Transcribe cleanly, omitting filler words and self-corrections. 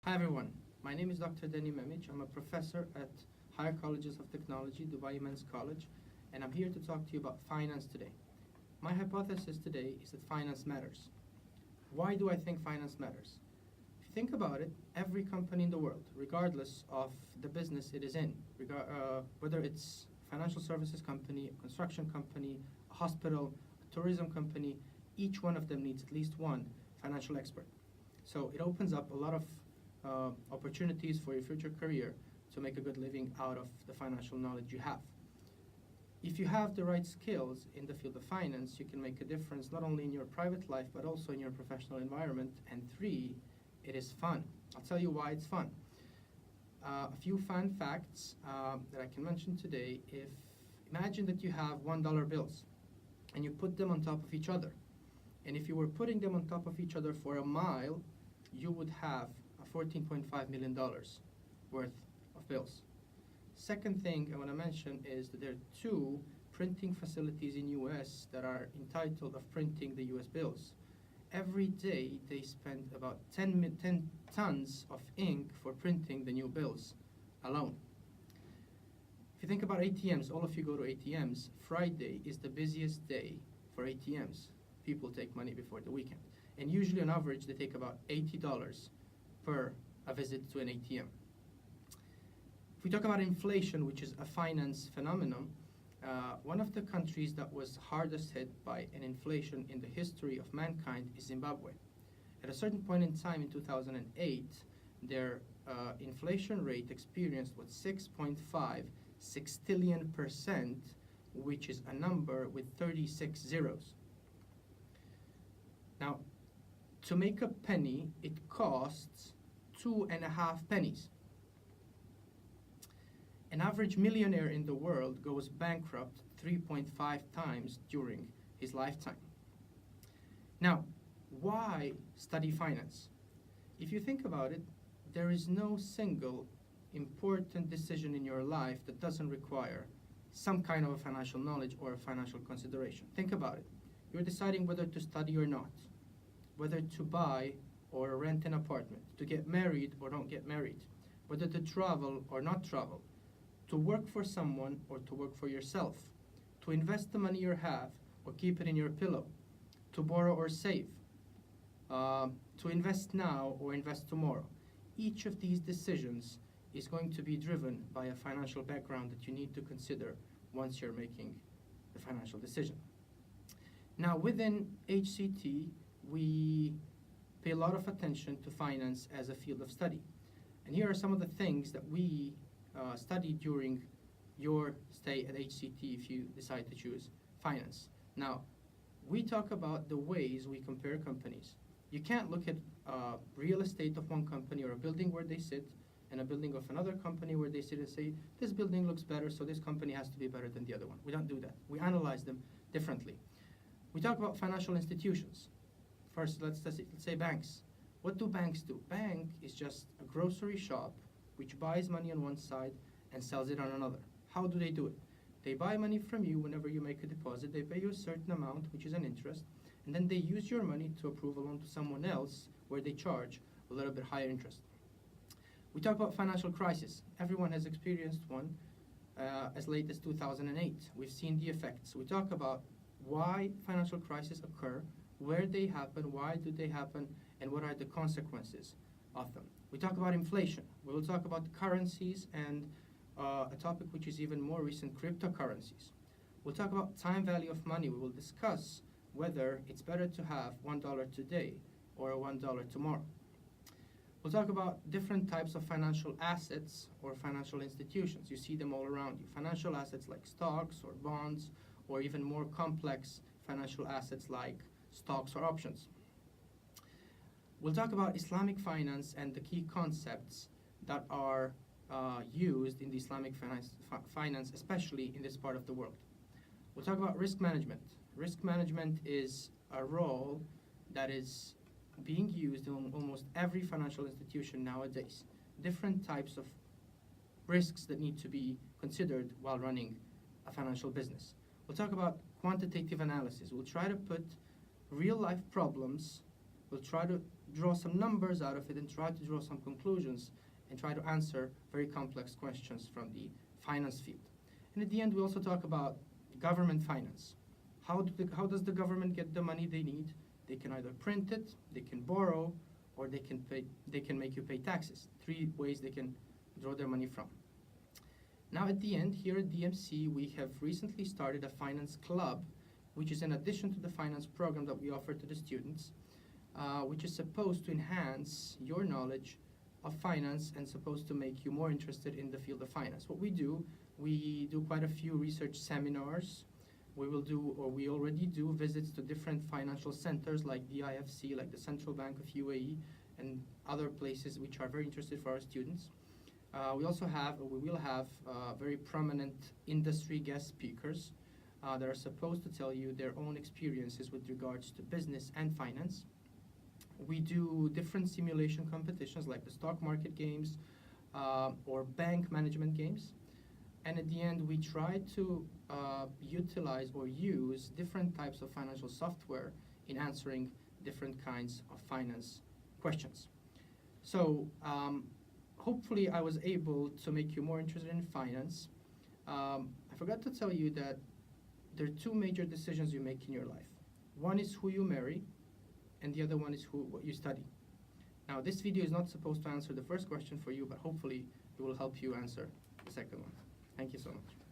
Hi everyone, my name is Dr. Deni Memic. I'm a professor at Higher Colleges of Technology, Dubai Men's College, and I'm here to talk to you about finance today. My hypothesis today is that finance matters. Why do I think finance matters? If you think about it, every company in the world, regardless of the business it is in, whether it's a financial services company, a construction company, a hospital, a tourism company, each one of them needs at least one financial expert. So it opens up a lot of opportunities for your future career to make a good living out of the financial knowledge you have. If you have the right skills in the field of finance, you can make a difference not only in your private life but also in your professional environment. And three, it is fun. I'll tell you why it's fun. A few fun facts that I can mention today. Imagine that you have $1 bills and you put them on top of each other. And if you were putting them on top of each other for a mile, you would have $14.5 million worth of bills. Second thing I want to mention is that there are two printing facilities in US that are entitled of printing the US bills. Every day they spend about 10 tons of ink for printing the new bills alone. If you think about ATMs, all of you go to ATMs, Friday is the busiest day for ATMs. People take money before the weekend. And usually on average they take about $80 per a visit to an ATM. If we talk about inflation, which is a finance phenomenon, one of the countries that was hardest hit by an inflation in the history of mankind is Zimbabwe. At a certain point in time in 2008, their inflation rate experienced was 6.5 sextillion%, which is a number with 36 zeros. Now, to make a penny, it costs 2.5 pennies. An average millionaire in the world goes bankrupt 3.5 times during his lifetime. Now, why study finance? If you think about it, there is no single important decision in your life that doesn't require some kind of a financial knowledge or a financial consideration. Think about it. You're deciding whether to study or not, whether to buy or rent an apartment, to get married or don't get married, whether to travel or not travel, to work for someone or to work for yourself, to invest the money you have or keep it in your pillow, to borrow or save, to invest now or invest tomorrow. Each of these decisions is going to be driven by a financial background that you need to consider once you're making the financial decision. Now, within HCT, we pay a lot of attention to finance as a field of study. And here are some of the things that we study during your stay at HCT if you decide to choose finance. Now, we talk about the ways we compare companies. You can't look at real estate of one company or a building where they sit and a building of another company where they sit and say, this building looks better, so this company has to be better than the other one. We don't do that. We analyze them differently. We talk about financial institutions. First, let's say banks. What do banks do? Bank is just a grocery shop which buys money on one side and sells it on another. How do they do it? They buy money from you whenever you make a deposit. They pay you a certain amount, which is an interest, and then they use your money to approve a loan to someone else where they charge a little bit higher interest. We talk about financial crisis. Everyone has experienced one as late as 2008. We've seen the effects. We talk about why financial crises occur, where they happen, why do they happen, and what are the consequences of them. We talk about inflation. We will talk about currencies and a topic which is even more recent, cryptocurrencies. We'll talk about time value of money. We will discuss whether it's better to have $1 today or $1 tomorrow. We'll talk about different types of financial assets or financial institutions. You see them all around you. Financial assets like stocks or bonds, or even more complex financial assets like stocks or options. We'll talk about Islamic finance and the key concepts that are used in the Islamic finance, especially in this part of the world. We'll talk about risk management. Risk management is a role that is being used in almost every financial institution nowadays. Different types of risks that need to be considered while running a financial business. We'll talk about quantitative analysis. We'll try to put real life problems, we'll try to draw some numbers out of it and try to draw some conclusions and try to answer very complex questions from the finance field. And at the end, we also talk about government finance. How does the government get the money they need? They can either print it, they can borrow, or they can make you pay taxes. 3 ways they can draw their money from. Now at the end, here at DMC, we have recently started a finance club, which is in addition to the finance program that we offer to the students, which is supposed to enhance your knowledge of finance and supposed to make you more interested in the field of finance. What we do quite a few research seminars. We already do visits to different financial centers like the IFC, like the Central Bank of UAE, and other places which are very interested for our students. We will have very prominent industry guest speakers that are supposed to tell you their own experiences with regards to business and finance. We do different simulation competitions like the stock market games or bank management games. And at the end, we try to utilize or use different types of financial software in answering different kinds of finance questions. So hopefully I was able to make you more interested in finance. I forgot to tell you that there are 2 major decisions you make in your life. One is who you marry, and the other one is what you study. Now, this video is not supposed to answer the first question for you, but hopefully it will help you answer the second one. Thank you so much.